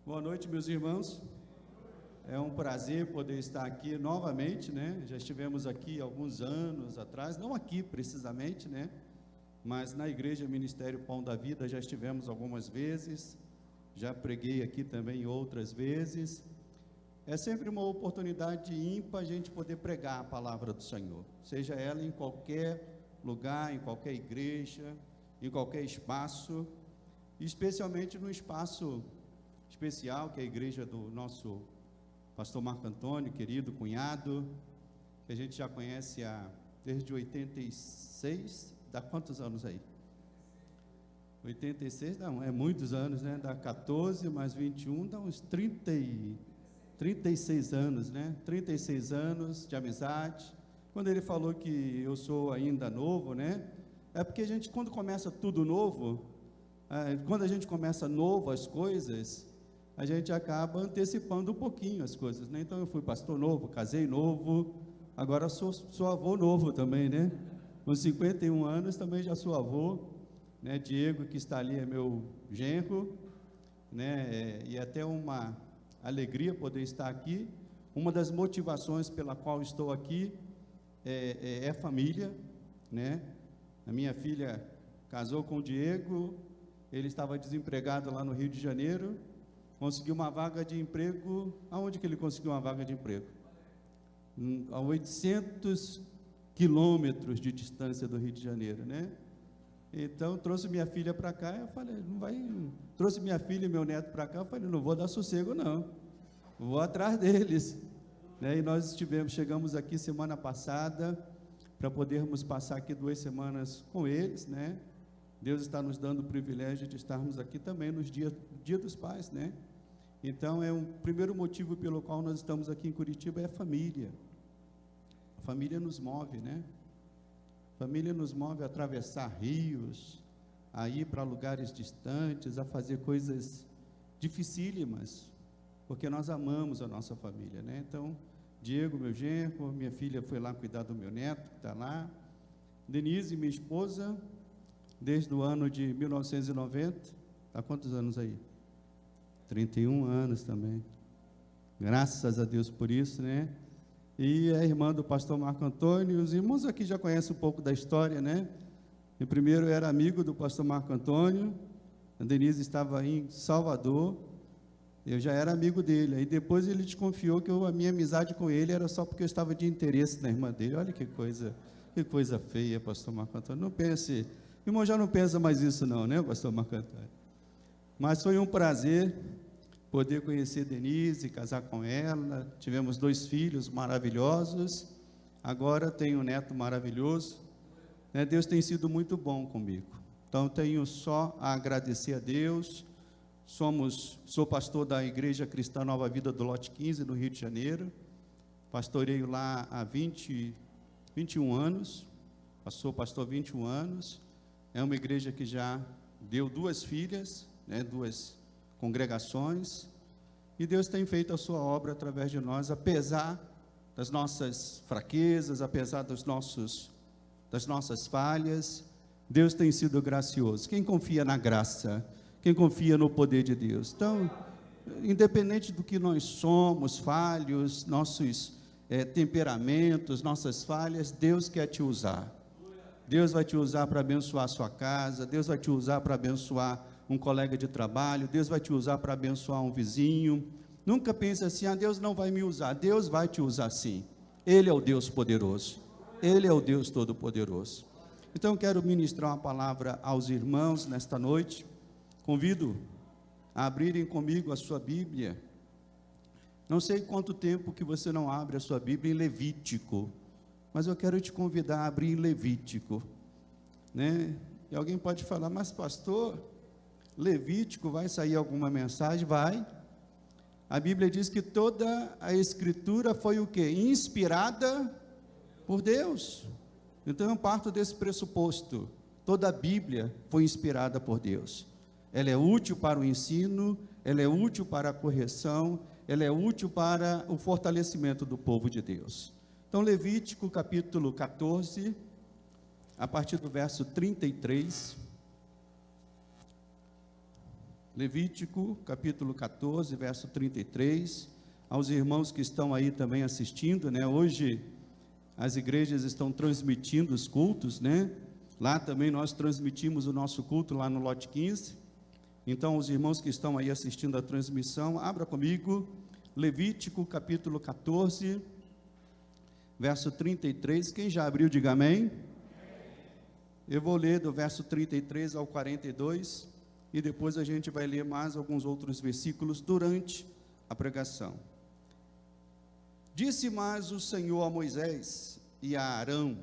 Boa noite, meus irmãos. É um prazer poder estar aqui novamente, né? Já estivemos aqui alguns anos atrás, não aqui precisamente, né? Mas na Igreja Ministério Pão da Vida já estivemos algumas vezes, já preguei aqui também outras vezes. É sempre uma oportunidade ímpar a gente poder pregar a palavra do Senhor, seja ela em qualquer lugar, em qualquer igreja, em qualquer espaço, especialmente no espaço especial, que é a igreja do nosso pastor Marco Antônio, querido cunhado, que a gente já conhece desde 86, dá quantos anos aí? 86, não, é muitos anos, né? Dá 14 mais 21, dá uns 36 anos, né? 36 anos de amizade. Quando ele falou que eu sou ainda novo, né? É porque a gente, quando começa tudo novo, quando a gente começa novo as coisas, a gente acaba antecipando um pouquinho as coisas, né? Então eu fui pastor novo, casei novo, agora sou avô novo também, né? Com 51 anos também já sou avô, né? Diego, que está ali, é meu genro, né? E até uma alegria poder estar aqui. Uma das motivações pela qual estou aqui é família, né? A minha filha casou com o Diego, ele estava desempregado lá no Rio de Janeiro, conseguiu uma vaga de emprego. Aonde que ele conseguiu uma vaga de emprego? A 800 quilômetros de distância do Rio de Janeiro, né? Então, trouxe minha filha para cá, eu falei, não vai... Trouxe minha filha e meu neto para cá, eu falei, não vou dar sossego, não. Vou atrás deles, né? E nós chegamos aqui semana passada, para podermos passar aqui 2 semanas com eles, né? Deus está nos dando o privilégio de estarmos aqui também nos dia dos pais, né? Então, o primeiro motivo pelo qual nós estamos aqui em Curitiba é a família. A família nos move, né? A família nos move a atravessar rios, a ir para lugares distantes, a fazer coisas dificílimas, porque nós amamos a nossa família, né? Então, Diego, meu genro, minha filha foi lá cuidar do meu neto, que está lá. Denise, minha esposa, desde o ano de 1990, há quantos anos aí? 31 anos também, graças a Deus por isso, né? E a irmã do pastor Marco Antônio, os irmãos aqui já conhecem um pouco da história, né? Eu primeiro era amigo do pastor Marco Antônio, a Denise estava em Salvador, eu já era amigo dele, aí depois ele desconfiou que a minha amizade com ele era só porque eu estava de interesse na irmã dele. Olha que coisa feia, pastor Marco Antônio. Não pense, irmão, já não pensa mais isso não, né, pastor Marco Antônio? Mas foi um prazer poder conhecer Denise, casar com ela. Tivemos 2 filhos maravilhosos, agora tenho um neto maravilhoso, né? Deus tem sido muito bom comigo, então tenho só a agradecer a Deus. Sou pastor da Igreja Cristã Nova Vida do Lote 15, no Rio de Janeiro, pastoreio lá há 21 anos, sou pastor há 21 anos, é uma igreja que já deu 2 filhas, né, 2 congregações, e Deus tem feito a sua obra através de nós, apesar das nossas fraquezas, apesar das nossas falhas. Deus tem sido gracioso. Quem confia na graça, quem confia no poder de Deus? Então, independente do que nós somos, falhos, nossos temperamentos, nossas falhas, Deus quer te usar. Deus vai te usar para abençoar a sua casa, Deus vai te usar para abençoar um colega de trabalho, Deus vai te usar para abençoar um vizinho. Nunca pense assim, Deus não vai me usar. Deus vai te usar sim. Ele é o Deus poderoso, Ele é o Deus todo-poderoso. Então eu quero ministrar uma palavra aos irmãos nesta noite. Convido a abrirem comigo a sua Bíblia. Não sei quanto tempo que você não abre a sua Bíblia em Levítico, mas eu quero te convidar a abrir em Levítico, né? E alguém pode falar, mas pastor, Levítico vai sair alguma mensagem? Vai. A Bíblia diz que toda a Escritura foi o quê? Inspirada por Deus. Então eu parto desse pressuposto. Toda a Bíblia foi inspirada por Deus. Ela é útil para o ensino, ela é útil para a correção, ela é útil para o fortalecimento do povo de Deus. Então, Levítico capítulo 14, a partir do verso 33, Levítico, capítulo 14, verso 33, aos irmãos que estão aí também assistindo, né? Hoje as igrejas estão transmitindo os cultos, né? Lá também nós transmitimos o nosso culto lá no lote 15. Então, os irmãos que estão aí assistindo a transmissão, abra comigo, Levítico, capítulo 14, verso 33. Quem já abriu, diga amém. Eu vou ler do verso 33 ao 42, e depois a gente vai ler mais alguns outros versículos durante a pregação. Disse mais o Senhor a Moisés e a Arão: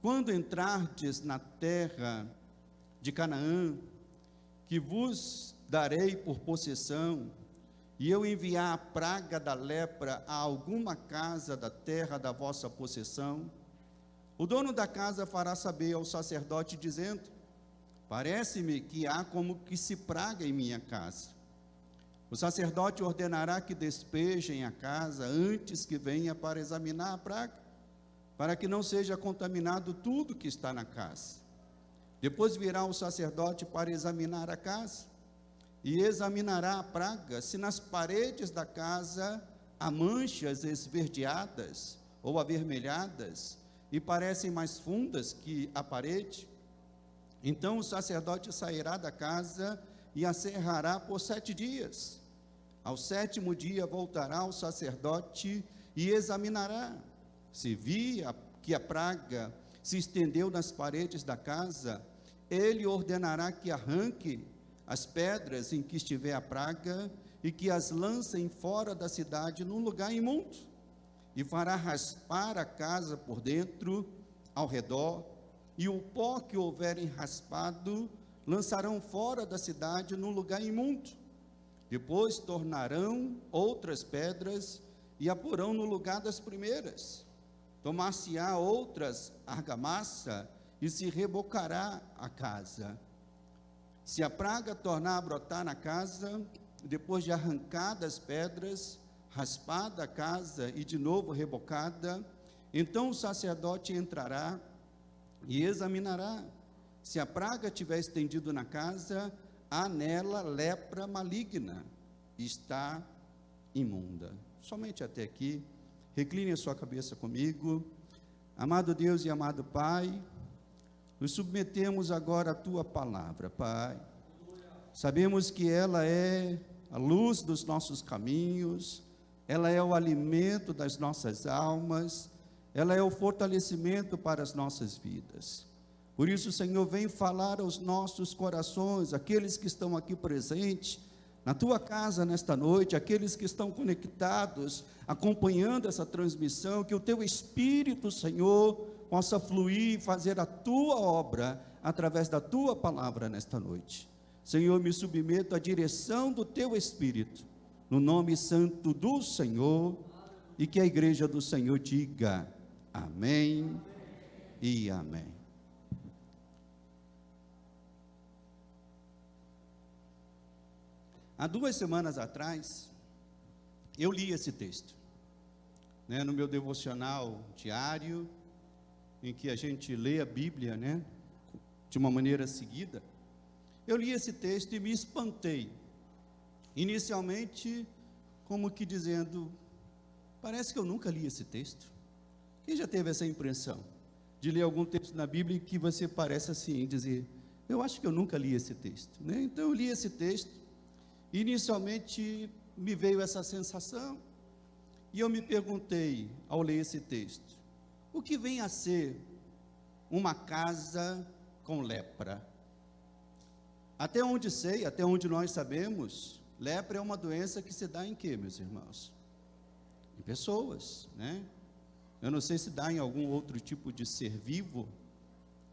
quando entrardes na terra de Canaã, que vos darei por possessão, e eu enviar a praga da lepra a alguma casa da terra da vossa possessão, o dono da casa fará saber ao sacerdote, dizendo: parece-me que há como que se praga em minha casa. O sacerdote ordenará que despejem a casa antes que venha para examinar a praga, para que não seja contaminado tudo que está na casa. Depois virá o sacerdote para examinar a casa, e examinará a praga, se nas paredes da casa há manchas esverdeadas ou avermelhadas, e parecem mais fundas que a parede. Então o sacerdote sairá da casa e a cerrará por 7 dias. Ao 7º dia voltará o sacerdote e examinará. Se via que a praga se estendeu nas paredes da casa, ele ordenará que arranque as pedras em que estiver a praga e que as lancem fora da cidade num lugar imundo, e fará raspar a casa por dentro, ao redor, e o pó que houverem raspado lançarão fora da cidade num lugar imundo. Depois tornarão outras pedras e a porão no lugar das primeiras. Tomar-se-á outras argamassa e se rebocará a casa. Se a praga tornar a brotar na casa, depois de arrancadas as pedras, raspada a casa e de novo rebocada, então o sacerdote entrará e examinará. Se a praga tiver estendido na casa, há nela lepra maligna, está imunda. Somente até aqui. Recline a sua cabeça comigo. Amado Deus e amado Pai, nos submetemos agora à Tua palavra, Pai. Sabemos que ela é a luz dos nossos caminhos, ela é o alimento das nossas almas, ela é o fortalecimento para as nossas vidas. Por isso, Senhor, vem falar aos nossos corações, aqueles que estão aqui presentes, na Tua casa nesta noite, aqueles que estão conectados, acompanhando essa transmissão, que o Teu Espírito, Senhor, possa fluir e fazer a Tua obra, através da Tua palavra nesta noite. Senhor, me submeto à direção do Teu Espírito, no nome santo do Senhor, e que a igreja do Senhor diga amém e amém. Há 2 semanas atrás, eu li esse texto, né, no meu devocional diário, em que a gente lê a Bíblia, né, de uma maneira seguida. Eu li esse texto e me espantei, inicialmente, como que dizendo, parece que eu nunca li esse texto. Quem já teve essa impressão, de ler algum texto na Bíblia, que você parece assim, dizer, eu acho que eu nunca li esse texto, né? Então eu li esse texto, inicialmente me veio essa sensação, e eu me perguntei, ao ler esse texto, o que vem a ser uma casa com lepra? Até onde sei, até onde nós sabemos, lepra é uma doença que se dá em quê, meus irmãos? Em pessoas, né? Eu não sei se dá em algum outro tipo de ser vivo,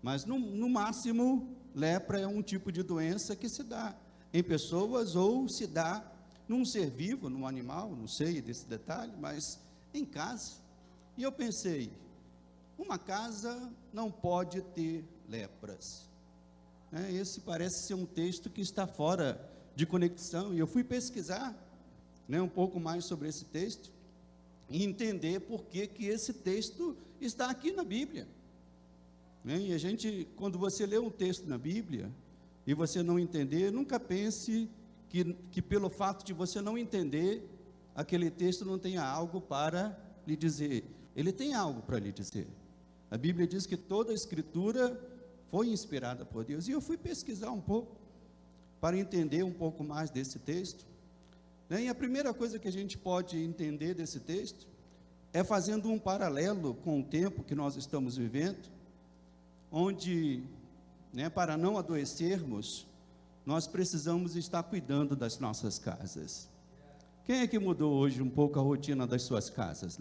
mas no máximo, lepra é um tipo de doença que se dá em pessoas ou se dá num ser vivo, num animal, não sei desse detalhe, mas em casa. E eu pensei, uma casa não pode ter lepras. Esse parece ser um texto que está fora de conexão, e eu fui pesquisar, né, um pouco mais sobre esse texto, e entender por que esse texto está aqui na Bíblia. E a gente, quando você lê um texto na Bíblia, e você não entender, nunca pense que pelo fato de você não entender, aquele texto não tenha algo para lhe dizer. Ele tem algo para lhe dizer. A Bíblia diz que toda a Escritura foi inspirada por Deus. E eu fui pesquisar um pouco, para entender um pouco mais desse texto. E a primeira coisa que a gente pode entender desse texto, é fazendo um paralelo com o tempo que nós estamos vivendo, onde, para não adoecermos, nós precisamos estar cuidando das nossas casas. Quem é que mudou hoje um pouco a rotina das suas casas,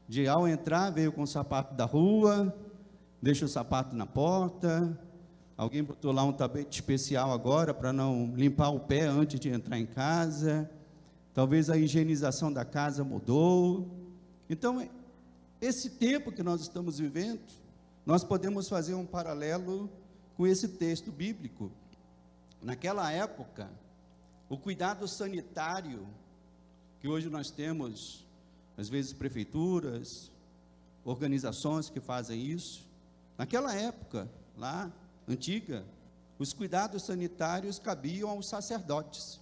De ao entrar, veio com o sapato da rua, deixa o sapato na porta, alguém botou lá um tapete especial agora, para não limpar o pé antes de entrar em casa, talvez a higienização da casa mudou. Então, esse tempo que nós estamos vivendo, nós podemos fazer um paralelo com esse texto bíblico. Naquela época, o cuidado sanitário, que hoje nós temos, às vezes prefeituras, organizações que fazem isso, naquela época, lá, antiga, os cuidados sanitários cabiam aos sacerdotes.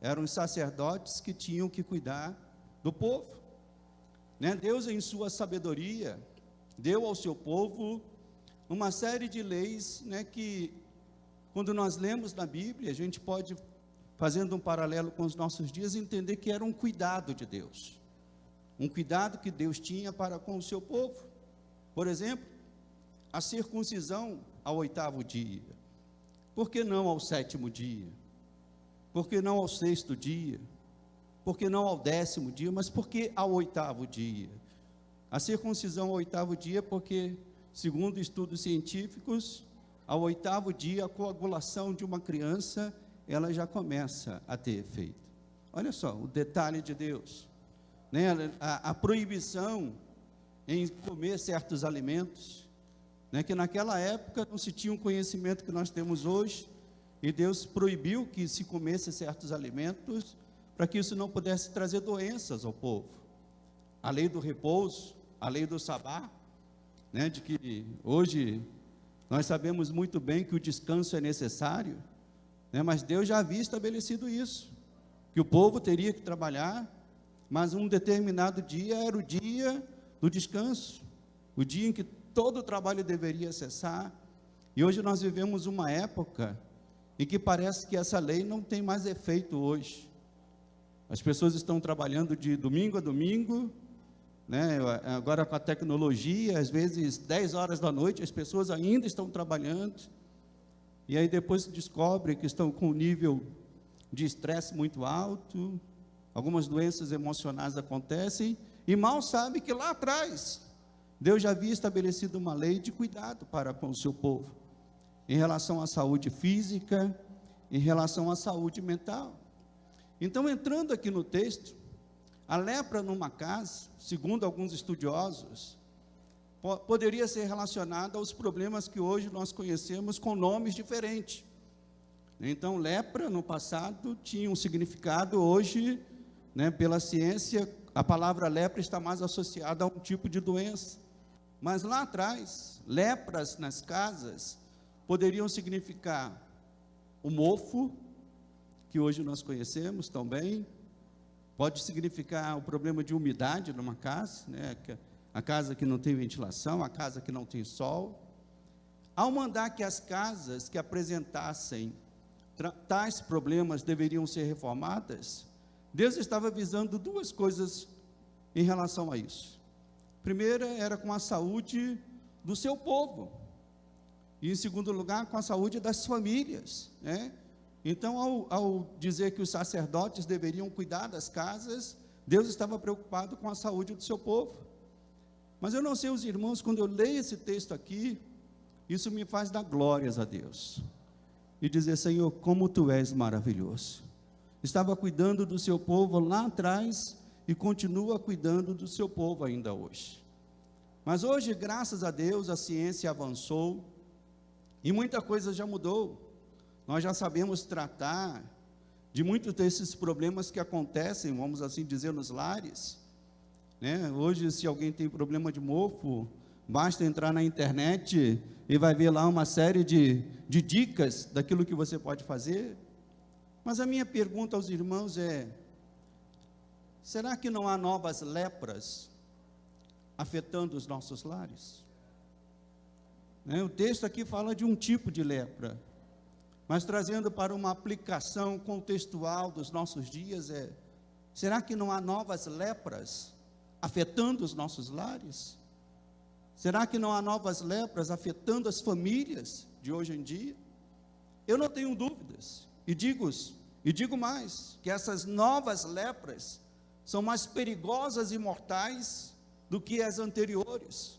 Eram os sacerdotes que tinham que cuidar do povo. Deus, em sua sabedoria, deu ao seu povo uma série de leis, que, quando nós lemos na Bíblia, a gente pode, fazendo um paralelo com os nossos dias, entender que era um cuidado de Deus. Um cuidado que Deus tinha para com o seu povo. Por exemplo, a circuncisão ao 8º dia. Por que não ao 7º dia? Por que não ao 6º dia? Por que não ao 10º dia? Mas por que ao 8º dia? A circuncisão ao 8º dia, porque, segundo estudos científicos, ao 8º dia, a coagulação de uma criança, ela já começa a ter efeito. Olha só, o detalhe de Deus. A proibição em comer certos alimentos, que naquela época não se tinha um conhecimento que nós temos hoje, e Deus proibiu que se comesse certos alimentos, para que isso não pudesse trazer doenças ao povo. A lei do repouso, a lei do sabá, de que hoje nós sabemos muito bem que o descanso é necessário, mas Deus já havia estabelecido isso, que o povo teria que trabalhar, mas um determinado dia era o dia do descanso, o dia em que todo o trabalho deveria cessar. E hoje nós vivemos uma época em que parece que essa lei não tem mais efeito hoje. As pessoas estão trabalhando de domingo a domingo, agora com a tecnologia, às vezes 10 horas da noite, as pessoas ainda estão trabalhando, e aí depois se descobre que estão com um nível de estresse muito alto, algumas doenças emocionais acontecem, e mal sabe que lá atrás, Deus já havia estabelecido uma lei de cuidado para com o seu povo, em relação à saúde física, em relação à saúde mental. Então, entrando aqui no texto, a lepra numa casa, segundo alguns estudiosos, poderia ser relacionada aos problemas que hoje nós conhecemos com nomes diferentes. Então, lepra no passado tinha um significado, hoje, pela ciência, a palavra lepra está mais associada a um tipo de doença. Mas lá atrás, lepras nas casas poderiam significar o mofo, que hoje nós conhecemos também, pode significar o problema de umidade numa casa, a casa que não tem ventilação, a casa que não tem sol. Ao mandar que as casas que apresentassem tais problemas deveriam ser reformadas, Deus estava visando duas coisas em relação a isso. Primeira era com a saúde do seu povo, e em segundo lugar com a saúde das famílias, Então, ao dizer que os sacerdotes deveriam cuidar das casas, Deus estava preocupado com a saúde do seu povo. Mas eu não sei, os irmãos, quando eu leio esse texto aqui, isso me faz dar glórias a Deus, e dizer: Senhor, como Tu és maravilhoso. Estava cuidando do seu povo lá atrás, e continua cuidando do seu povo ainda hoje. Mas hoje, graças a Deus, a ciência avançou, e muita coisa já mudou. Nós já sabemos tratar de muitos desses problemas que acontecem, vamos assim dizer, nos lares. Hoje, se alguém tem problema de mofo, Basta entrar na internet e vai ver lá uma série de dicas daquilo que você pode fazer. Mas a minha pergunta aos irmãos é: será que não há novas lepras afetando os nossos lares? O texto aqui fala de um tipo de lepra, mas trazendo para uma aplicação contextual dos nossos dias, será que não há novas lepras afetando os nossos lares? Será que não há novas lepras afetando as famílias de hoje em dia? Eu não tenho dúvidas, e digo mais, que essas novas lepras são mais perigosas e mortais do que as anteriores,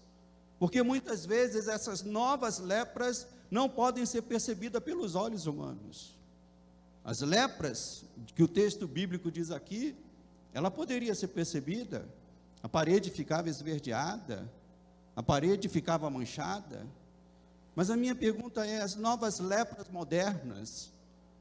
porque muitas vezes essas novas lepras não podem ser percebidas pelos olhos humanos. As lepras que o texto bíblico diz aqui, ela poderia ser percebida, a parede ficava esverdeada, a parede ficava manchada, mas a minha pergunta é: as novas lepras modernas,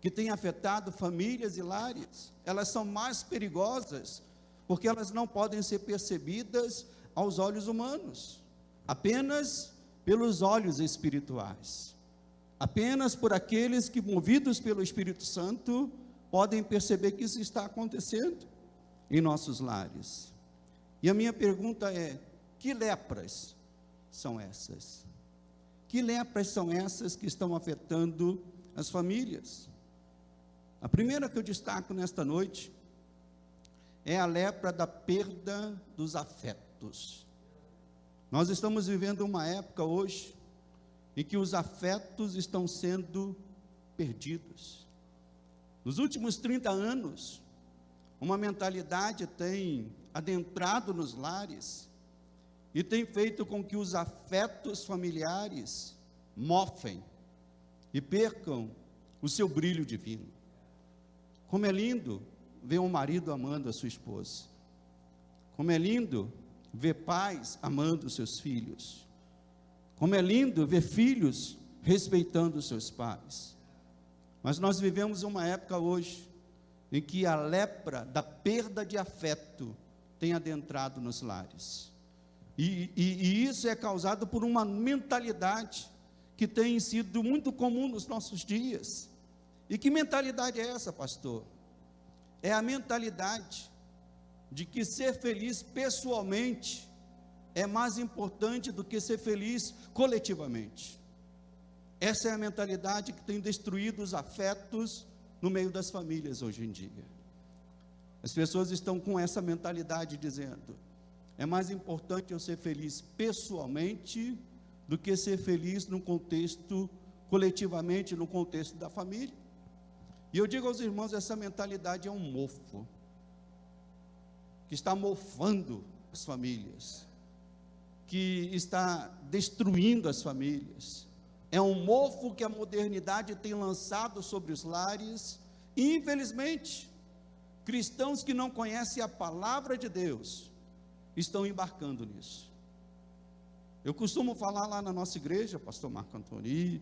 que têm afetado famílias e lares, elas são mais perigosas, porque elas não podem ser percebidas aos olhos humanos, apenas pelos olhos espirituais, apenas por aqueles que, movidos pelo Espírito Santo, podem perceber que isso está acontecendo em nossos lares. E a minha pergunta é: que lepras são essas? Que lepras são essas que estão afetando as famílias? A primeira que eu destaco nesta noite é a lepra da perda dos afetos. Nós estamos vivendo uma época hoje em que os afetos estão sendo perdidos. Nos últimos 30 anos, uma mentalidade tem adentrado nos lares e tem feito com que os afetos familiares mofem e percam o seu brilho divino. Como é lindo ver um marido amando a sua esposa. Como é lindo ver pais amando os seus filhos. Como é lindo ver filhos respeitando os seus pais. Mas nós vivemos uma época hoje em que a lepra da perda de afeto tem adentrado nos lares. E isso é causado por uma mentalidade que tem sido muito comum nos nossos dias. E que mentalidade é essa, pastor? É a mentalidade de que ser feliz pessoalmente é mais importante do que ser feliz coletivamente. Essa é a mentalidade que tem destruído os afetos no meio das famílias hoje em dia. As pessoas estão com essa mentalidade dizendo: é mais importante eu ser feliz pessoalmente do que ser feliz no contexto, coletivamente, no contexto da família. E eu digo aos irmãos, essa mentalidade é um mofo, que está mofando as famílias, que está destruindo as famílias. É um mofo que a modernidade tem lançado sobre os lares, e infelizmente, cristãos que não conhecem a palavra de Deus, estão embarcando nisso. Eu costumo falar lá na nossa igreja, pastor Marco Antônio,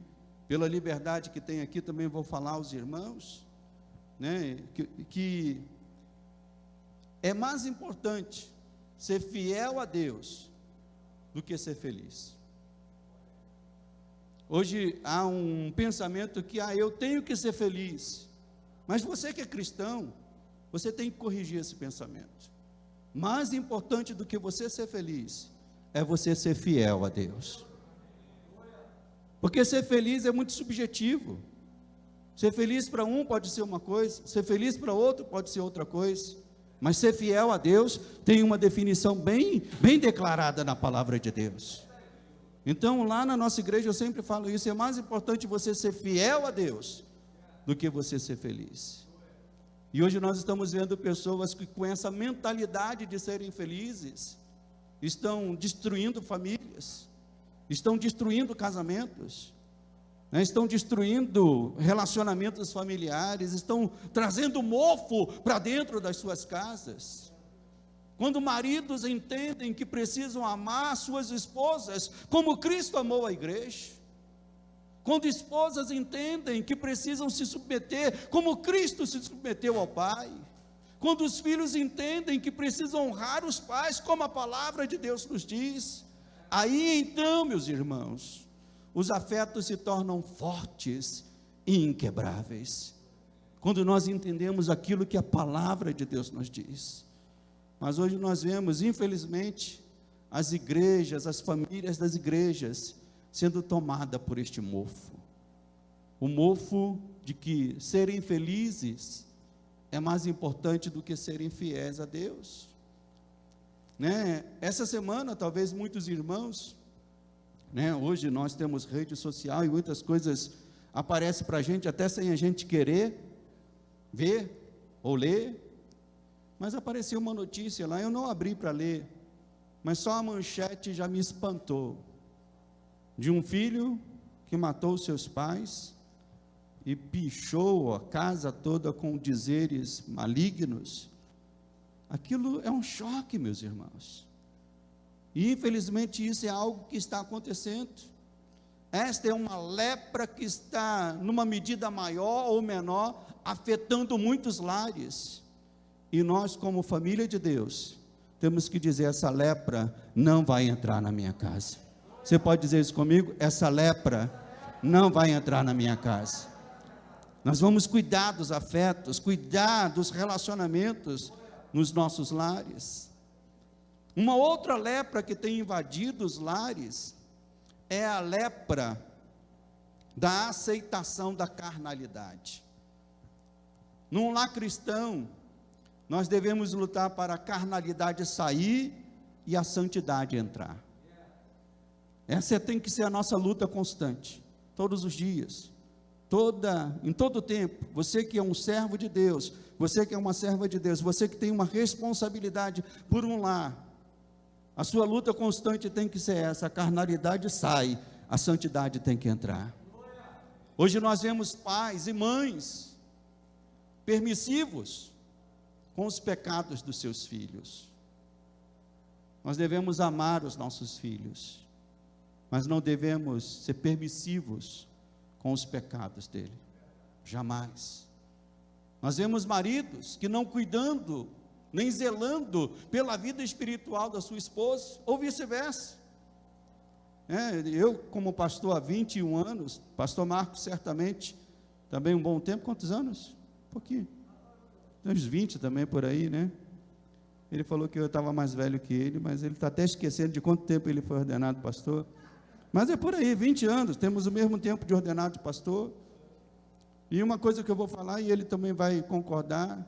pela liberdade que tem aqui, também vou falar aos irmãos, que é mais importante ser fiel a Deus do que ser feliz. Hoje há um pensamento que eu tenho que ser feliz, mas você que é cristão, você tem que corrigir esse pensamento. Mais importante do que você ser feliz é você ser fiel a Deus, porque ser feliz é muito subjetivo. Ser feliz para um pode ser uma coisa, ser feliz para outro pode ser outra coisa, mas ser fiel a Deus tem uma definição bem declarada na palavra de Deus. Então lá na nossa igreja eu sempre falo isso: é mais importante você ser fiel a Deus do que você ser feliz. E hoje nós estamos vendo pessoas que, com essa mentalidade de serem felizes, estão destruindo famílias, estão destruindo casamentos, estão destruindo relacionamentos familiares, estão trazendo mofo para dentro das suas casas. Quando maridos entendem que precisam amar suas esposas como Cristo amou a igreja, quando esposas entendem que precisam se submeter como Cristo se submeteu ao Pai, quando os filhos entendem que precisam honrar os pais como a palavra de Deus nos diz, Aí então, meus irmãos, os afetos se tornam fortes e inquebráveis, quando nós entendemos aquilo que a palavra de Deus nos diz. Mas hoje nós vemos, infelizmente, as igrejas, as famílias das igrejas, sendo tomadas por este mofo. O mofo de que serem felizes é mais importante do que serem fiéis a Deus. Né? Essa semana, talvez muitos irmãos, né? Hoje nós temos rede social e muitas coisas aparecem para a gente, até sem a gente querer ver ou ler, mas apareceu uma notícia lá, eu não abri para ler, mas só a manchete já me espantou, de um filho que matou seus pais e pichou a casa toda com dizeres malignos. Aquilo é um choque, meus irmãos, e infelizmente isso é algo que está acontecendo. Esta é uma lepra que está, numa medida maior ou menor, afetando muitos lares, e nós, como família de Deus, temos que dizer: essa lepra não vai entrar na minha casa. Você pode dizer isso comigo? Essa lepra não vai entrar na minha casa. Nós vamos cuidar dos afetos, cuidar dos relacionamentos nos nossos lares. Uma outra lepra que tem invadido os lares é a lepra da aceitação da carnalidade. Num lar cristão, nós devemos lutar para a carnalidade sair e a santidade entrar. Essa tem que ser a nossa luta constante, todos os dias, em todo tempo. Você que é um servo de Deus, você que é uma serva de Deus, você que tem uma responsabilidade por um lar, a sua luta constante tem que ser essa: a carnalidade sai, a santidade tem que entrar. Hoje nós vemos pais e mães permissivos com os pecados dos seus filhos. Nós devemos amar os nossos filhos, mas não devemos ser permissivos com os pecados dele, jamais. Nós vemos maridos que não cuidando, nem zelando pela vida espiritual da sua esposa, ou vice-versa. Eu, como pastor há 21 anos, pastor Marcos certamente, também um bom tempo. Quantos anos? Um pouquinho, uns 20 também por aí, né? Ele falou que eu estava mais velho que ele, mas ele está até esquecendo de quanto tempo ele foi ordenado pastor. Mas é por aí, 20 anos, temos o mesmo tempo de ordenado de pastor. E uma coisa que eu vou falar, e ele também vai concordar,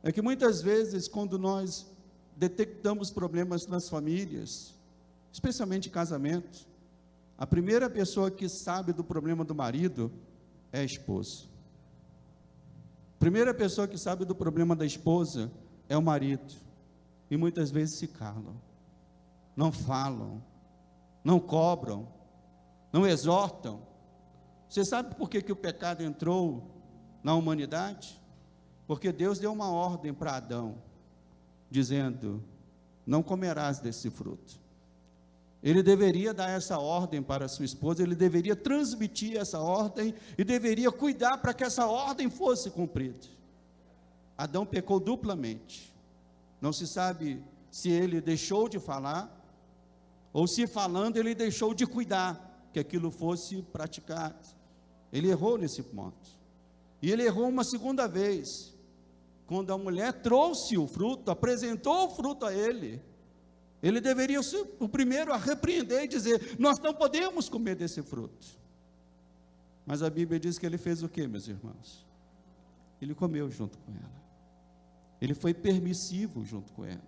é que muitas vezes, quando nós detectamos problemas nas famílias, especialmente em casamento, a primeira pessoa que sabe do problema do marido é a esposa. A primeira pessoa que sabe do problema da esposa é o marido. E muitas vezes se calam, não falam, não cobram, não exortam. Você sabe por que o pecado entrou na humanidade? Porque Deus deu uma ordem para Adão, dizendo: não comerás desse fruto. Ele deveria dar essa ordem para sua esposa, ele deveria transmitir essa ordem e deveria cuidar para que essa ordem fosse cumprida. Adão pecou duplamente. Não se sabe se ele deixou de falar, ou se falando ele deixou de cuidar que aquilo fosse praticado. Ele errou nesse ponto. E ele errou uma segunda vez, quando a mulher trouxe o fruto, apresentou o fruto a ele. Ele deveria ser o primeiro a repreender e dizer: nós não podemos comer desse fruto. Mas a Bíblia diz que ele fez o quê, meus irmãos? Ele comeu junto com ela. Ele foi permissivo junto com ela.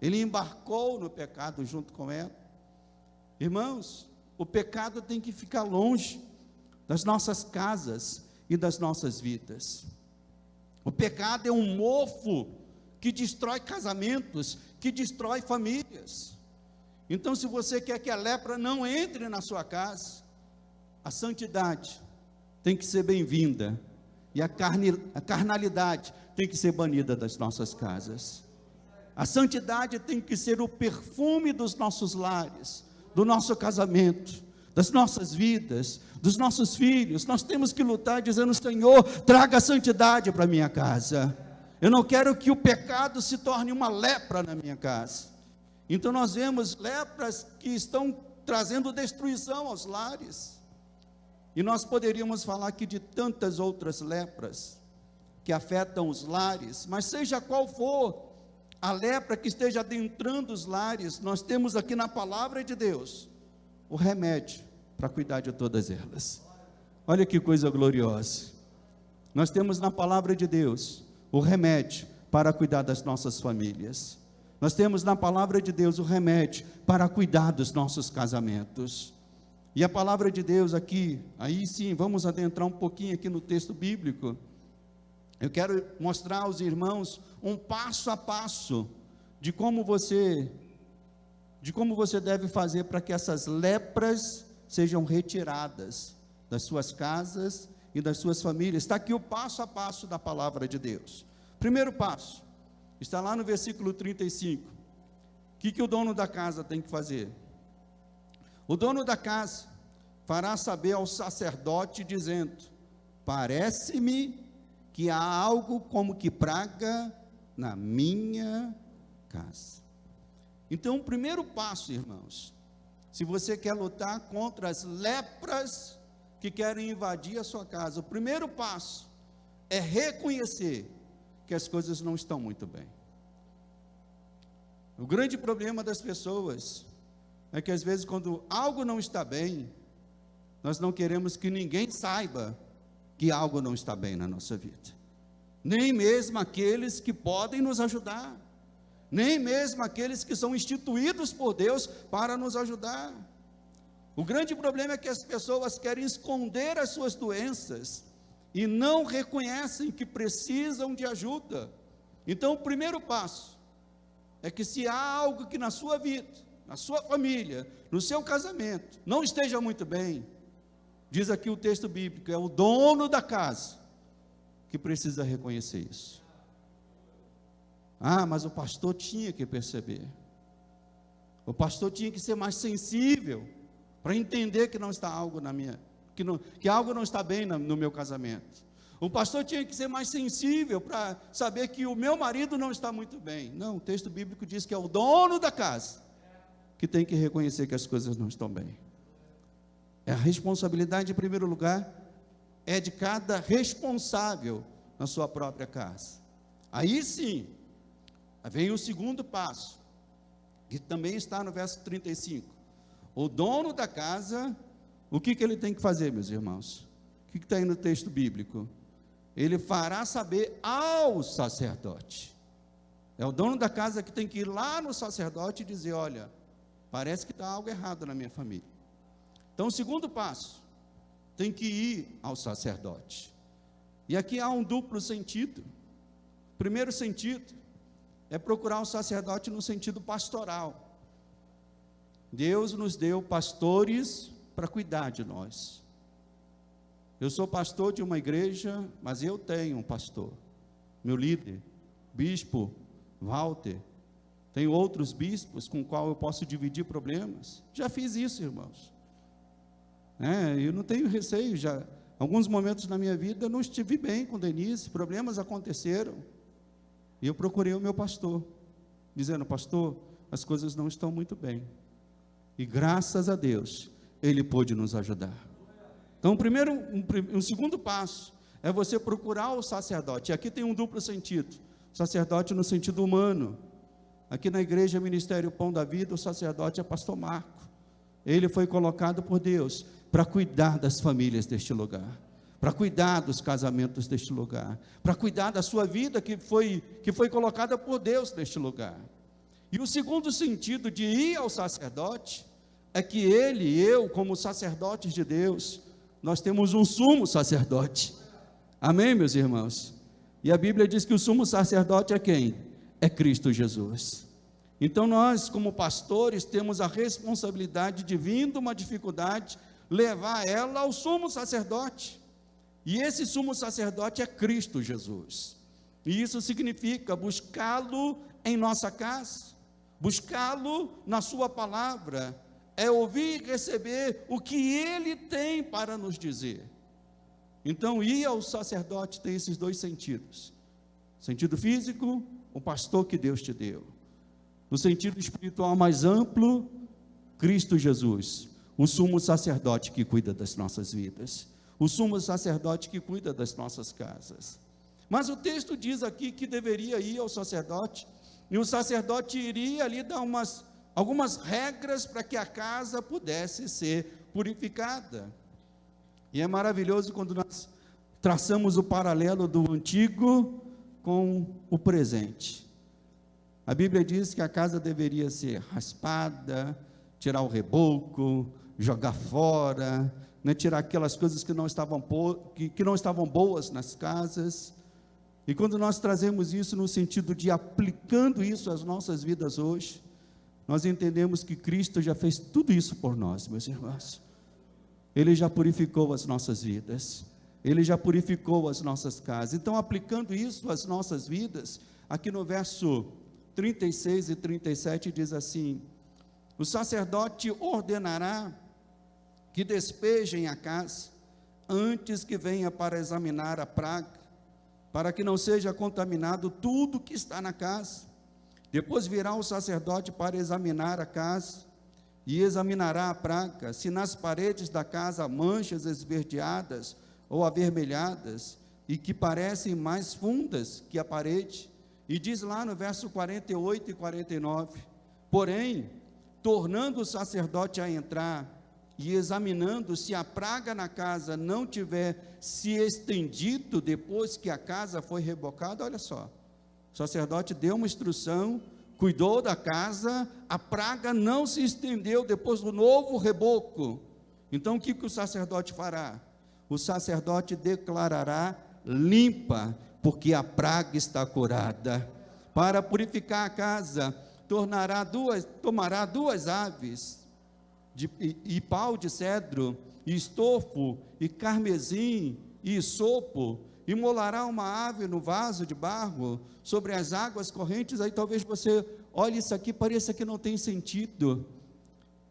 Ele embarcou no pecado junto com ela. Irmãos, o pecado tem que ficar longe das nossas casas e das nossas vidas. O pecado é um mofo que destrói casamentos, que destrói famílias. Então, se você quer que a lepra não entre na sua casa, a santidade tem que ser bem-vinda, e a carnalidade tem que ser banida das nossas casas. A santidade tem que ser o perfume dos nossos lares, do nosso casamento, das nossas vidas, dos nossos filhos. Nós temos que lutar dizendo: Senhor, traga a santidade para a minha casa. Eu não quero que o pecado se torne uma lepra na minha casa. Então nós vemos lepras que estão trazendo destruição aos lares. E nós poderíamos falar aqui de tantas outras lepras que afetam os lares, mas seja qual for a lepra que esteja adentrando os lares, nós temos aqui na palavra de Deus o remédio para cuidar de todas elas. Olha que coisa gloriosa. Nós temos na palavra de Deus o remédio para cuidar das nossas famílias. Nós temos na palavra de Deus o remédio para cuidar dos nossos casamentos. E a palavra de Deus aqui, aí sim, vamos adentrar um pouquinho aqui no texto bíblico. Eu quero mostrar aos irmãos um passo a passo de como você deve fazer para que essas lepras sejam retiradas das suas casas e das suas famílias. Está aqui o passo a passo da palavra de Deus. Primeiro passo, está lá no versículo 35. O que o dono da casa tem que fazer? O dono da casa fará saber ao sacerdote, dizendo: parece-me que há algo como que praga na minha casa. Então, o primeiro passo, irmãos, se você quer lutar contra as lepras que querem invadir a sua casa, o primeiro passo é reconhecer que as coisas não estão muito bem. O grande problema das pessoas é que às vezes quando algo não está bem, nós não queremos que ninguém saiba que algo não está bem na nossa vida, nem mesmo aqueles que podem nos ajudar, nem mesmo aqueles que são instituídos por Deus para nos ajudar. O grande problema é que as pessoas querem esconder as suas doenças e não reconhecem que precisam de ajuda. Então o primeiro passo é que se há algo que na sua vida, na sua família, no seu casamento, não esteja muito bem, diz aqui o texto bíblico, é o dono da casa que precisa reconhecer isso. Ah, mas o pastor tinha que perceber, o pastor tinha que ser mais sensível, para entender que não está algo na minha, que algo não está bem no meu casamento. O pastor tinha que ser mais sensível para saber que o meu marido não está muito bem. Não, o texto bíblico diz que é o dono da casa que tem que reconhecer que as coisas não estão bem. É a responsabilidade, em primeiro lugar, é de cada responsável na sua própria casa. Aí sim, vem o segundo passo, que também está no verso 35. O dono da casa, o que ele tem que fazer, meus irmãos? O que está aí no texto bíblico? Ele fará saber ao sacerdote. É o dono da casa que tem que ir lá no sacerdote e dizer: olha, parece que está algo errado na minha família. Então o segundo passo, tem que ir ao sacerdote. E aqui há um duplo sentido. O primeiro sentido é procurar um sacerdote no sentido pastoral. Deus nos deu pastores para cuidar de nós. Eu sou pastor de uma igreja, mas eu tenho um pastor, meu líder, bispo Walter. Tenho outros bispos com qual eu posso dividir problemas. Já fiz isso, irmãos. Eu não tenho receio. Já alguns momentos na minha vida eu não estive bem com Denise, problemas aconteceram. E eu procurei o meu pastor, dizendo: pastor, as coisas não estão muito bem. E graças a Deus, ele pôde nos ajudar. Então, um segundo passo é você procurar o sacerdote. E aqui tem um duplo sentido: sacerdote no sentido humano. Aqui na igreja Ministério Pão da Vida, o sacerdote é pastor Marco. Ele foi colocado por Deus para cuidar das famílias deste lugar, para cuidar dos casamentos deste lugar, para cuidar da sua vida que foi colocada por Deus neste lugar. E o segundo sentido de ir ao sacerdote é que ele e eu, como sacerdotes de Deus, nós temos um sumo sacerdote. Amém, meus irmãos? E a Bíblia diz que o sumo sacerdote é quem? É Cristo Jesus. Então nós, como pastores, temos a responsabilidade de, vindo uma dificuldade, levar ela ao sumo sacerdote. E esse sumo sacerdote é Cristo Jesus. E isso significa buscá-lo em nossa casa, buscá-lo na sua palavra, é ouvir e receber o que ele tem para nos dizer. Então, ir ao sacerdote tem esses dois sentidos: sentido físico, o pastor que Deus te deu. No sentido espiritual mais amplo, Cristo Jesus, o sumo sacerdote que cuida das nossas vidas, o sumo sacerdote que cuida das nossas casas. Mas o texto diz aqui que deveria ir ao sacerdote, e o sacerdote iria ali dar algumas regras para que a casa pudesse ser purificada. E é maravilhoso quando nós traçamos o paralelo do antigo com o presente. A Bíblia diz que a casa deveria ser raspada, tirar o reboco, jogar fora, né, tirar aquelas coisas que não estavam boas nas casas. E quando nós trazemos isso no sentido de aplicando isso às nossas vidas hoje, nós entendemos que Cristo já fez tudo isso por nós, meus irmãos. Ele já purificou as nossas vidas, Ele já purificou as nossas casas. Então, aplicando isso às nossas vidas, aqui no verso 36 e 37 diz assim: o sacerdote ordenará que despejem a casa, antes que venha para examinar a praga, para que não seja contaminado tudo que está na casa. Depois virá o sacerdote para examinar a casa, e examinará a praga, se nas paredes da casa há manchas esverdeadas ou avermelhadas, e que parecem mais fundas que a parede. E diz lá no verso 48 e 49, porém, tornando o sacerdote a entrar, e examinando se a praga na casa não tiver se estendido depois que a casa foi rebocada, olha só, o sacerdote deu uma instrução, cuidou da casa, a praga não se estendeu depois do novo reboco. Então o que o sacerdote fará? O sacerdote declarará limpa, porque a praga está curada. Para purificar a casa, tomará duas aves, e pau de cedro, e estofo, e carmesim, e isopo, e molará uma ave no vaso de barro, sobre as águas correntes. Aí talvez você olhe isso aqui, pareça que não tem sentido,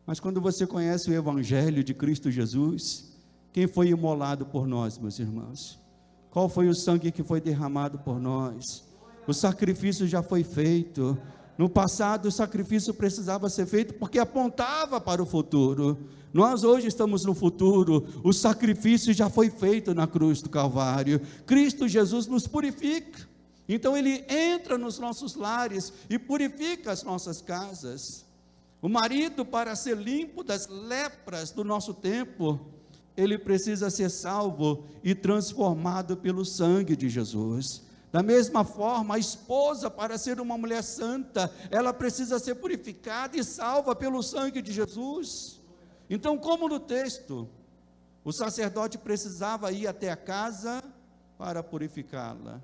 mas quando você conhece o Evangelho de Cristo Jesus, quem foi imolado por nós, meus irmãos? Qual foi o sangue que foi derramado por nós? O sacrifício já foi feito. No passado o sacrifício precisava ser feito porque apontava para o futuro. Nós hoje estamos no futuro, o sacrifício já foi feito na cruz do Calvário. Cristo Jesus nos purifica, então Ele entra nos nossos lares e purifica as nossas casas. O marido, para ser limpo das lepras do nosso tempo, ele precisa ser salvo e transformado pelo sangue de Jesus. Da mesma forma, a esposa, para ser uma mulher santa, ela precisa ser purificada e salva pelo sangue de Jesus. Então, como no texto, o sacerdote precisava ir até a casa para purificá-la.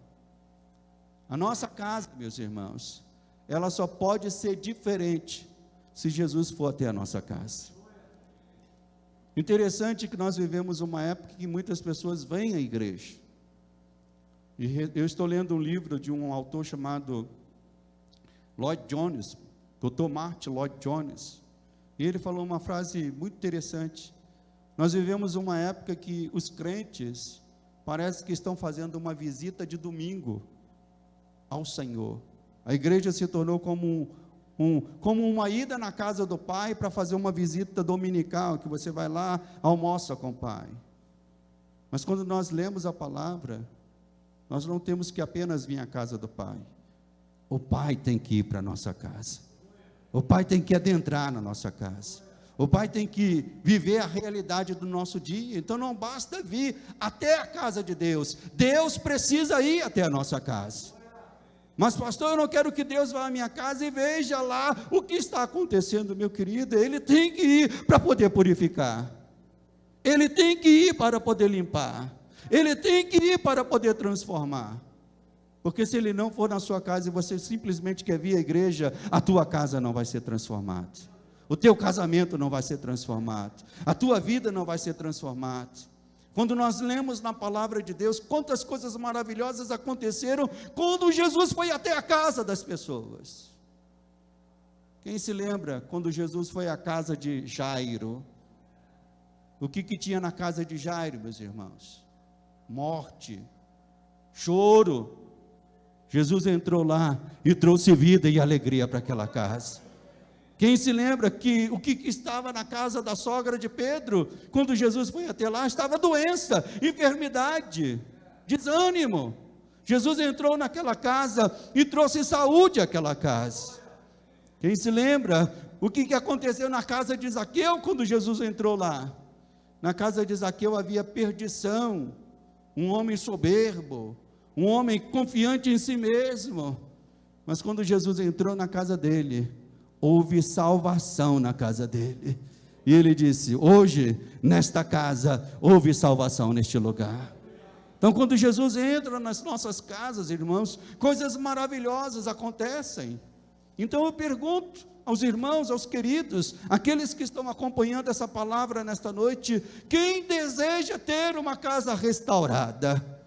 A nossa casa, meus irmãos, ela só pode ser diferente se Jesus for até a nossa casa. Interessante que nós vivemos uma época que muitas pessoas vêm à igreja. E eu estou lendo um livro de um autor chamado Lloyd Jones, Dr. Martin Lloyd Jones, e ele falou uma frase muito interessante. Nós vivemos uma época que os crentes parece que estão fazendo uma visita de domingo ao Senhor. A igreja se tornou como uma ida na casa do pai para fazer uma visita dominical, que você vai lá, almoça com o pai. Mas quando nós lemos a palavra, nós não temos que apenas vir à casa do pai. O pai tem que ir para a nossa casa. O pai tem que adentrar na nossa casa. O pai tem que viver a realidade do nosso dia. Então não basta vir até a casa de Deus. Deus precisa ir até a nossa casa. Mas pastor, eu não quero que Deus vá à minha casa e veja lá o que está acontecendo, meu querido. Ele tem que ir para poder purificar. Ele tem que ir para poder limpar. Ele tem que ir para poder transformar. Porque se ele não for na sua casa e você simplesmente quer vir à igreja, a tua casa não vai ser transformada. O teu casamento não vai ser transformado. A tua vida não vai ser transformada. Quando nós lemos na palavra de Deus, quantas coisas maravilhosas aconteceram quando Jesus foi até a casa das pessoas. Quem se lembra quando Jesus foi à casa de Jairo? O que tinha na casa de Jairo, meus irmãos? Morte, choro, Jesus entrou lá e trouxe vida e alegria para aquela casa. Quem se lembra que o que estava na casa da sogra de Pedro, quando Jesus foi até lá, estava doença, enfermidade, desânimo. Jesus entrou naquela casa e trouxe saúde àquela casa. Quem se lembra o que aconteceu na casa de Zaqueu, quando Jesus entrou lá? Na casa de Zaqueu havia perdição, um homem soberbo, um homem confiante em si mesmo. Mas quando Jesus entrou na casa dele, houve salvação na casa dele. E ele disse: hoje, nesta casa, houve salvação neste lugar. Então, quando Jesus entra nas nossas casas, irmãos, coisas maravilhosas acontecem. Então eu pergunto aos irmãos, aos queridos, aqueles que estão acompanhando essa palavra nesta noite: quem deseja ter uma casa restaurada?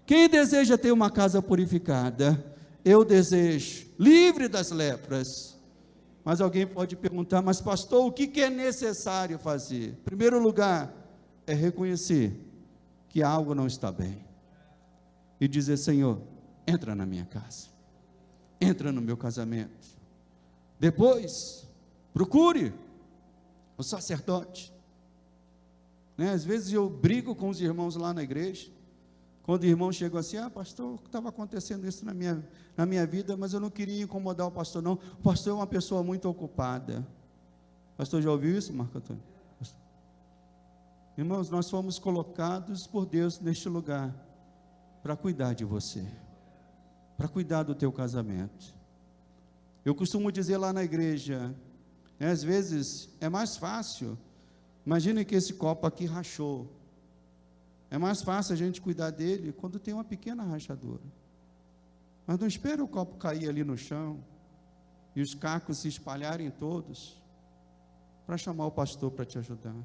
Quem deseja ter uma casa purificada? Eu desejo, livre das lepras. Mas alguém pode perguntar: mas pastor, o que é necessário fazer? Em primeiro lugar, é reconhecer que algo não está bem, e dizer: Senhor, entra na minha casa, entra no meu casamento. Depois, procure o sacerdote, Às vezes eu brigo com os irmãos lá na igreja, quando o irmão chegou assim: pastor, estava acontecendo isso na minha vida, mas eu não queria incomodar o pastor não, o pastor é uma pessoa muito ocupada. Pastor, já ouviu isso, Marco Antônio? Irmãos, nós fomos colocados por Deus neste lugar, para cuidar de você, para cuidar do teu casamento. Eu costumo dizer lá na igreja, às vezes é mais fácil, imagine que esse copo aqui rachou, é mais fácil a gente cuidar dele quando tem uma pequena rachadura, mas não espera o copo cair ali no chão, e os cacos se espalharem todos, para chamar o pastor para te ajudar.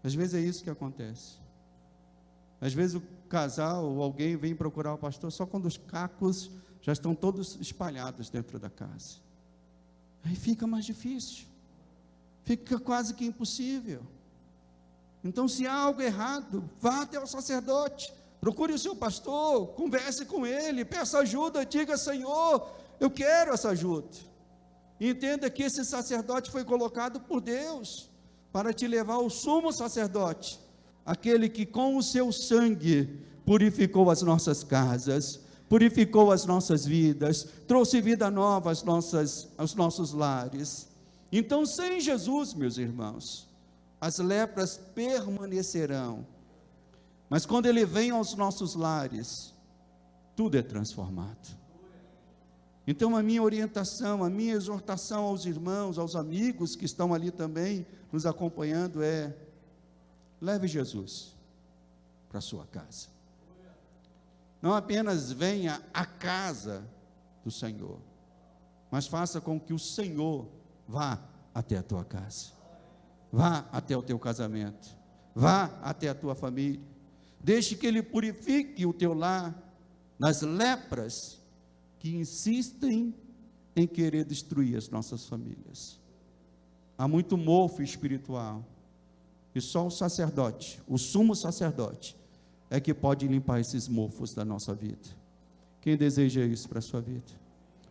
Às vezes é isso que acontece. Às vezes o casal ou alguém vem procurar o pastor só quando os cacos já estão todos espalhados dentro da casa. Aí fica mais difícil, fica quase que impossível. Então, se há algo errado, vá até o sacerdote, procure o seu pastor, converse com ele, peça ajuda, diga: Senhor, eu quero essa ajuda. E entenda que esse sacerdote foi colocado por Deus para te levar ao sumo sacerdote, aquele que com o seu sangue purificou as nossas casas, purificou as nossas vidas, trouxe vida nova aos nossos lares. Então, sem Jesus, meus irmãos, as lepras permanecerão, mas quando Ele vem aos nossos lares, tudo é transformado. Então a minha orientação, a minha exortação aos irmãos, aos amigos que estão ali também nos acompanhando é: leve Jesus para a sua casa. Não apenas venha à casa do Senhor, mas faça com que o Senhor vá até a tua casa, vá até o teu casamento, vá até a tua família. Deixe que Ele purifique o teu lar das lepras que insistem em querer destruir as nossas famílias. Há muito mofo espiritual, e só o sacerdote, o sumo sacerdote, é que pode limpar esses mofos da nossa vida. Quem deseja isso para a sua vida?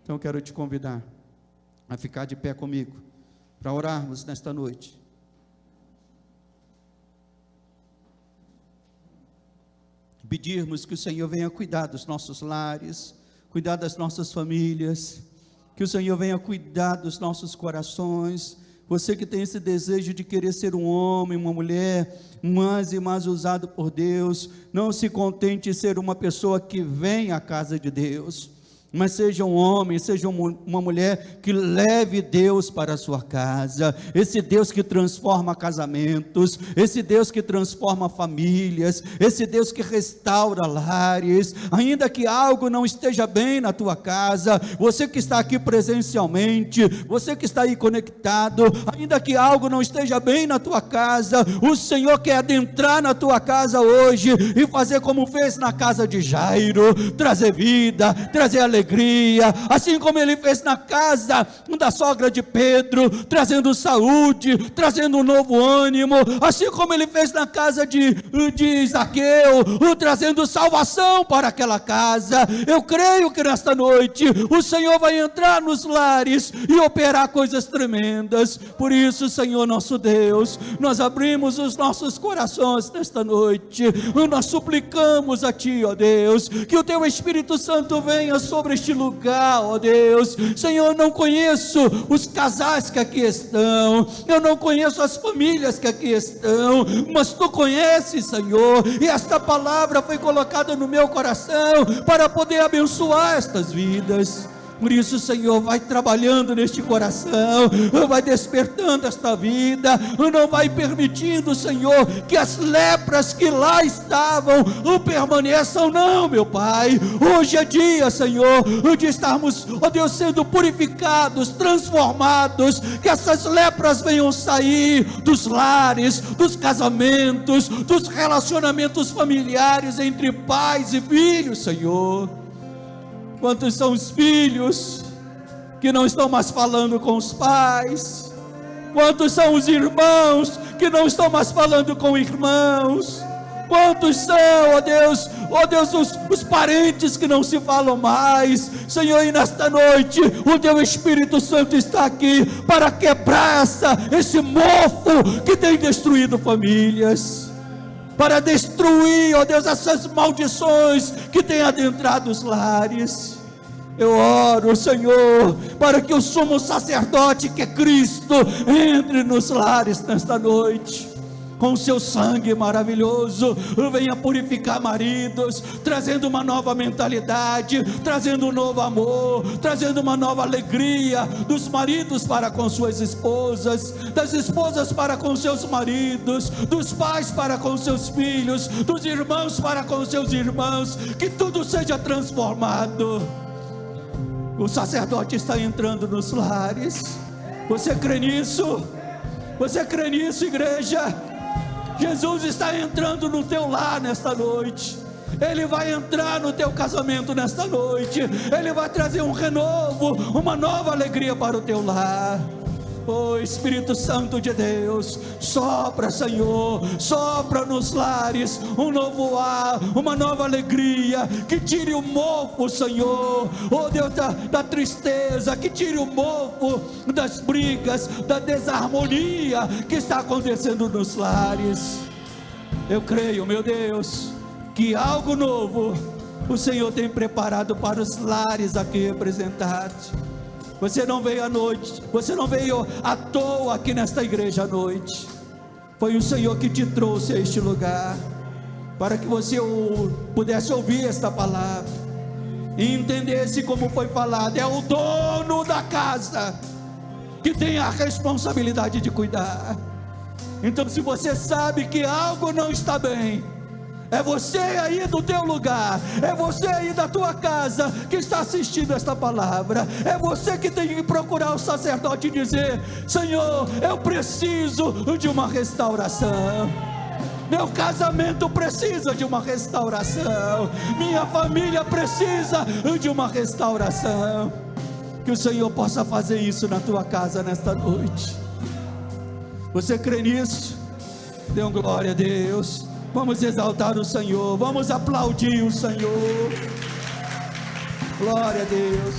Então eu quero te convidar a ficar de pé comigo, para orarmos nesta noite. Pedirmos que o Senhor venha cuidar dos nossos lares, cuidar das nossas famílias, que o Senhor venha cuidar dos nossos corações. Você que tem esse desejo de querer ser um homem, uma mulher, mais e mais usado por Deus, não se contente em ser uma pessoa que vem à casa de Deus, mas seja um homem, seja uma mulher que leve Deus para a sua casa, esse Deus que transforma casamentos, esse Deus que transforma famílias, esse Deus que restaura lares. Ainda que algo não esteja bem na tua casa, você que está aqui presencialmente, você que está aí conectado, ainda que algo não esteja bem na tua casa, o Senhor quer adentrar na tua casa hoje, e fazer como fez na casa de Jairo, trazer vida, trazer alegria, alegria, assim como Ele fez na casa da sogra de Pedro, trazendo saúde, trazendo um novo ânimo, assim como Ele fez na casa de Zaqueu, trazendo salvação para aquela casa. Eu creio que nesta noite o Senhor vai entrar nos lares e operar coisas tremendas. Por isso, Senhor nosso Deus, nós abrimos os nossos corações nesta noite, nós suplicamos a Ti, ó Deus, que o Teu Espírito Santo venha sobre este lugar, ó Deus. Senhor, eu não conheço os casais que aqui estão, eu não conheço as famílias que aqui estão, mas Tu conheces, Senhor, e esta palavra foi colocada no meu coração para poder abençoar estas vidas. Por isso, Senhor, vai trabalhando neste coração, vai despertando esta vida, não vai permitindo, Senhor, que as lepras que lá estavam permaneçam, não, meu Pai. Hoje é dia, Senhor, de estarmos, ó Deus, sendo purificados, transformados, que essas lepras venham sair dos lares, dos casamentos, dos relacionamentos familiares entre pais e filhos, Senhor. Quantos são os filhos que não estão mais falando com os pais? Quantos são os irmãos que não estão mais falando com irmãos? Quantos são, ó Deus, os parentes que não se falam mais? Senhor, e nesta noite o Teu Espírito Santo está aqui para quebrar esse mofo que tem destruído famílias, para destruir, ó Deus, essas maldições que têm adentrado os lares. Eu oro, Senhor, para que o sumo sacerdote, que é Cristo, entre nos lares nesta noite, com o seu sangue maravilhoso, venha purificar maridos, trazendo uma nova mentalidade, trazendo um novo amor, trazendo uma nova alegria, dos maridos para com suas esposas, das esposas para com seus maridos, dos pais para com seus filhos, dos irmãos para com seus irmãos, que tudo seja transformado. O sacerdote está entrando nos lares. Você crê nisso? Você crê nisso, igreja? Jesus está entrando no teu lar nesta noite. Ele vai entrar no teu casamento nesta noite. Ele vai trazer um renovo, uma nova alegria para o teu lar. Oh Espírito Santo de Deus, sopra, Senhor, sopra nos lares um novo ar, uma nova alegria, que tire o mofo, Senhor, oh Deus, da tristeza, que tire o mofo das brigas, da desarmonia que está acontecendo nos lares. Eu creio, meu Deus, que algo novo o Senhor tem preparado para os lares aqui representados. Você não veio à noite, você não veio à toa aqui nesta igreja à noite. Foi o Senhor que te trouxe a este lugar, para que você pudesse ouvir esta palavra e entendesse como foi falado. É o dono da casa que tem a responsabilidade de cuidar. Então, se você sabe que algo não está bem, é você aí do teu lugar, é você aí da tua casa que está assistindo esta palavra, é você que tem que procurar o sacerdote e dizer: Senhor, eu preciso de uma restauração, meu casamento precisa de uma restauração, minha família precisa de uma restauração. Que o Senhor possa fazer isso na tua casa nesta noite. Você crê nisso? Dê glória a Deus. Vamos exaltar o Senhor, vamos aplaudir o Senhor. Glória a Deus.